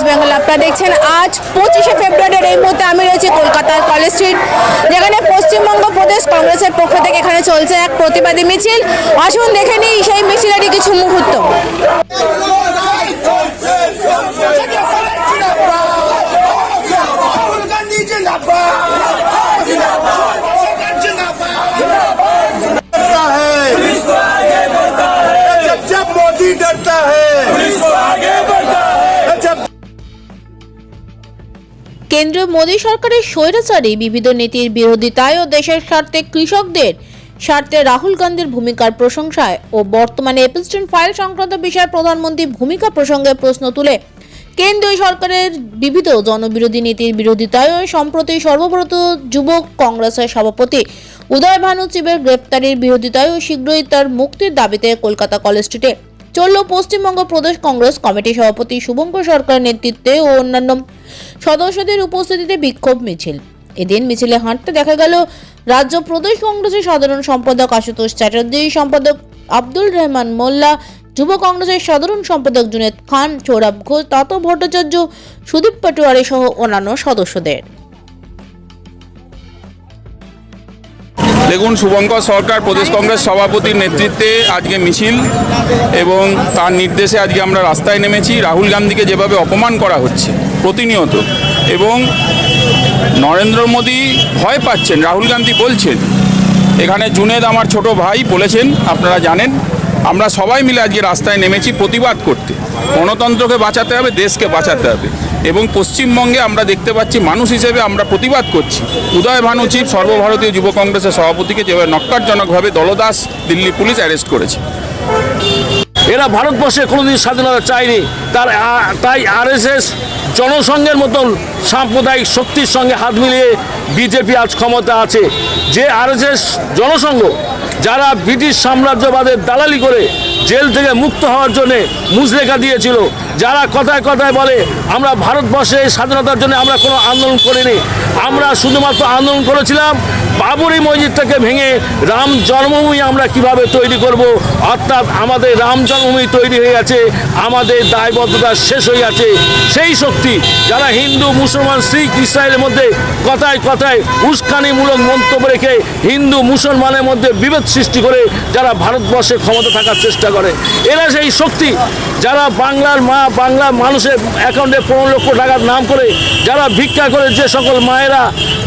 বেঙ্গল। আপনারা দেখছেন আজ 25শে ফেব্রুয়ারির এই মুহূর্তে আমি রয়েছি কলকাতার কলেজ স্ট্রিট, যেখানে পশ্চিমবঙ্গ প্রদেশ কংগ্রেসের পক্ষ থেকে এখানে চলছে এক প্রতিবাদী মিছিল। আসুন দেখে নিই সেই মিছিলেরই কিছু মুহূর্ত। কেন্দ্রীয় মোদী সরকারের স্বৈরাচারী বিবিধ নীতির বিরোধিতায় ও দেশের স্বার্থে কৃষকদের স্বার্থে রাহুল গান্ধীর ভূমিকার প্রশংসায় ও বর্তমানে এপস্টিন ফাইল সংক্রান্ত বিষয়ে প্রধানমন্ত্রীর ভূমিকা প্রসঙ্গে প্রশ্ন তুলে কেন্দ্রীয় সরকারের বিবিধ জনবিরোধী নীতির বিরোধিতায় ও সম্প্রতি সর্বভারত যুব কংগ্রেসের সভাপতি উদয় ভানু চিবের গ্রেপ্তারের বিরোধিতায় ও শীঘ্রই তার মুক্তির দাবিতে কলকাতা কলেজ স্ট্রিটে চলল পশ্চিমবঙ্গ প্রদেশ কংগ্রেস কমিটির সভাপতি শুভঙ্কর সরকারের নেতৃত্বে ও অন্যান্য সদস্যদের উপস্থিতিতে বিক্ষোভ মিছিল। এদিন মিছিলে হাঁটতে দেখা গেল রাজ্য প্রদেশ কংগ্রেসের সাধারণ সম্পাদক আশুতোষ চ্যাটার্জি, সম্পাদক আব্দুল রহমান মোল্লা, যুব কংগ্রেসের সাধারণ সম্পাদক জুনেদ খান, সৌরভ ঘোষ, তাতো ভট্টাচার্য, সুদীপ পাটোয়ারি সহ অন্যান্য সদস্যদের। দেখুন, শুভঙ্কর সরকার প্রদেশ কংগ্রেস সভাপতির নেতৃত্বে আজকে মিছিল এবং তার নির্দেশে আজকে আমরা রাস্তায় নেমেছি। রাহুল গান্ধীকে যেভাবে অপমান করা হচ্ছে প্রতিনিয়ত, এবং নরেন্দ্র মোদী ভয় পাচ্ছেন। রাহুল গান্ধী বলছেন, এখানে জুনেদ আমার ছোট ভাই বলেছেন, আপনারা জানেন, আমরা সবাই মিলে আজকে রাস্তায় নেমেছি প্রতিবাদ করতে। গণতন্ত্রকে বাঁচাতে হবে, দেশকে বাঁচাতে হবে, এবং পশ্চিমবঙ্গে আমরা দেখতে পাচ্ছি মানুষ হিসেবে আমরা প্রতিবাদ করছি। উদয় ভানু চিব সর্বভারতীয় যুব কংগ্রেসের সভাপতিকে যেভাবে নক্কারজনকভাবে দলদাস দিল্লি পুলিশ অ্যারেস্ট করেছে। এরা ভারতবর্ষে কোনোদিন স্বাধীনতা চায়নি, তাই আরএসএস জনসংঘের মতন সাম্প্রদায়িক শক্তির সঙ্গে হাত মিলিয়ে বিজেপি আজ ক্ষমতা আছে। যে আরএসএস জনসংঘ যারা ব্রিটিশ সাম্রাজ্যবাদের দালালি করে জেল থেকে মুক্ত হওয়ার জন্য মুচলেখা দিয়েছিল, যারা কথায় কথায় বলে আমরা ভারতবর্ষে স্বাধীনতার জন্য আমরা কোনো আন্দোলন করিনি, আমরা শুধুমাত্র আন্দোলন করেছিলাম বাবরি মসজিদটাকে ভেঙে রাম জন্মভূমি আমরা কিভাবে তৈরি করব, অর্থাৎ আমাদের রাম জন্মভূমি তৈরি হয়ে গেছে, আমাদের দায়বদ্ধতা শেষ হয়ে গেছে। সেই শক্তি যারা হিন্দু, মুসলমান, শিখ, ইসরায়েলের মধ্যে কথায় কথায় উস্কানিমূলক মন্তব্য রেখে হিন্দু মুসলমানের মধ্যে বিভেদ সৃষ্টি করে যারা ভারতবর্ষে ক্ষমতা থাকার চেষ্টা করে, এরা সেই শক্তি যারা বাংলার মা, বাংলার মানুষের অ্যাকাউন্টে 15 লক্ষ টাকার নাম করে যারা ভিক্ষা করে, যে সকল মায়েরা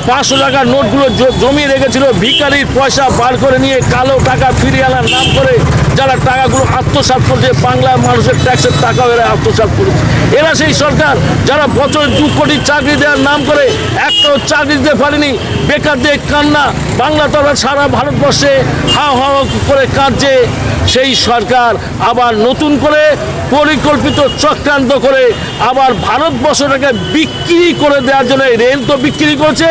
500 টাকার নোটগুলো জমিয়ে রেখেছিল, ভিখারির পয়সা বার করে নিয়ে কালো টাকা ফিরিয়ে আনার নাম করে যারা টাকাগুলো আত্মসাৎ করছে, বাংলার মানুষের ট্যাক্সের টাকাও এরা আত্মসাৎ করেছে। এরা সেই সরকার যারা বছরে 2 কোটি চাকরি দেওয়ার নাম করে একটাও চাকরি দিতে পারেনি, বেকারদের কান্না বাংলা তথা সারা ভারতবর্ষে হাও হাও করে কাঁদছে। সেই সরকার আবার নতুন করে পরিকল্পিত চক্রান্ত করে আবার ভারতবর্ষটাকে বিক্রি করে দেওয়ার জন্য রেল তো বিক্রি করেছে,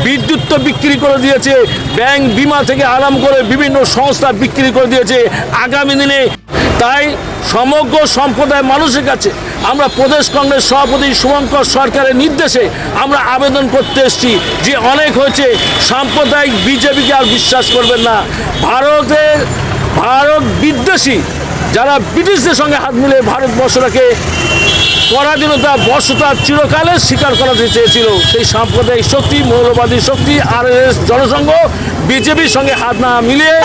বিদ্যুৎ তো বিক্রি করে দিয়েছে, ব্যাংক বিমা থেকে আরম্ভ করে বিভিন্ন সংস্থা বিক্রি করে দিয়েছে। আগামী দিনে তাই সমগ্র সম্প্রদায় মানুষের কাছে আমরা প্রদেশ কংগ্রেস সভাপতি শুভঙ্কর সরকারের নির্দেশে আমরা আবেদন করতে এসেছি যে অনেক হয়েছে, সাম্প্রদায়িক বিজেপিকে আর বিশ্বাস করবেন না। ভারত বিদ্বেষী যারা ব্রিটিশদের সঙ্গে হাত মিলে ভারতবর্ষটাকে পরাধীনতা বর্ষতা চিরকালের স্বীকার করাতে চেয়েছিল, সেই সাম্প্রদায়িক শক্তি, মৌলবাদী শক্তি আরএসএস জনসংঘ বিজেপির সঙ্গে হাত না মিলিয়ে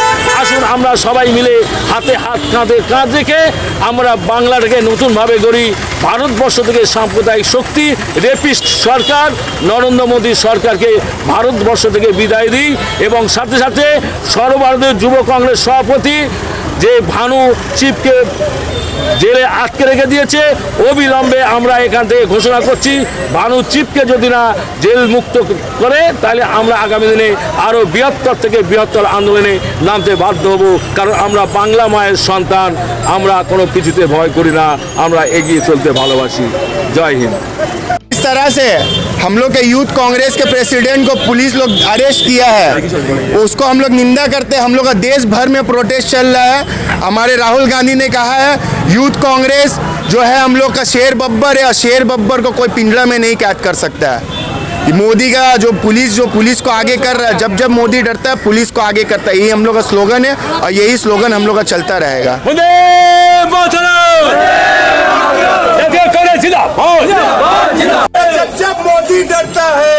আসুন আমরা সবাই মিলে হাতে হাত, কাঁধে কাঁধ রেখে আমরা বাংলাটাকে নতুনভাবে গড়ি। ভারতবর্ষ থেকে সাম্প্রদায়িক শক্তি, রেপিস্ট সরকার নরেন্দ্র মোদী সরকারকে ভারতবর্ষ থেকে বিদায় দিই, এবং সাথে সাথে সর্বভারতীয় যুব কংগ্রেস সভাপতি যে ভানু চিবকে জেলে আটকে রেখে দিয়েছে, অবিলম্বে আমরা এখান থেকে ঘোষণা করছি ভানু চিবকে যদি না জেল মুক্ত করে তাহলে আমরা আগামী দিনে আরও বৃহত্তর থেকে বৃহত্তর আন্দোলনে নামতে বাধ্য হব। কারণ আমরা বাংলা মায়ের সন্তান, আমরা কোনো কিছুতে ভয় করি না, আমরা এগিয়ে চলতে ভালোবাসি। জয় হিন্দ। इस तरह से हम लोग के यूथ कांग्रेस के प्रेसिडेंट को पुलिस लोग अरेस्ट किया है, उसको हम लोग निंदा करते हैं। हम लोग का देश भर में प्रोटेस्ट चल रहा है। हमारे राहुल गांधी ने कहा है यूथ कांग्रेस जो है हम लोग का शेर बब्बर है, और शेर बब्बर को कोई पिंजरा में नहीं कैद कर सकता है। मोदी का जो पुलिस को आगे कर रहा है, जब जब मोदी डरता है पुलिस को आगे करता है, यही हम लोग का स्लोगन है और यही स्लोगन हम लोग का चलता रहेगा। वंदे मातरम। जिंदा है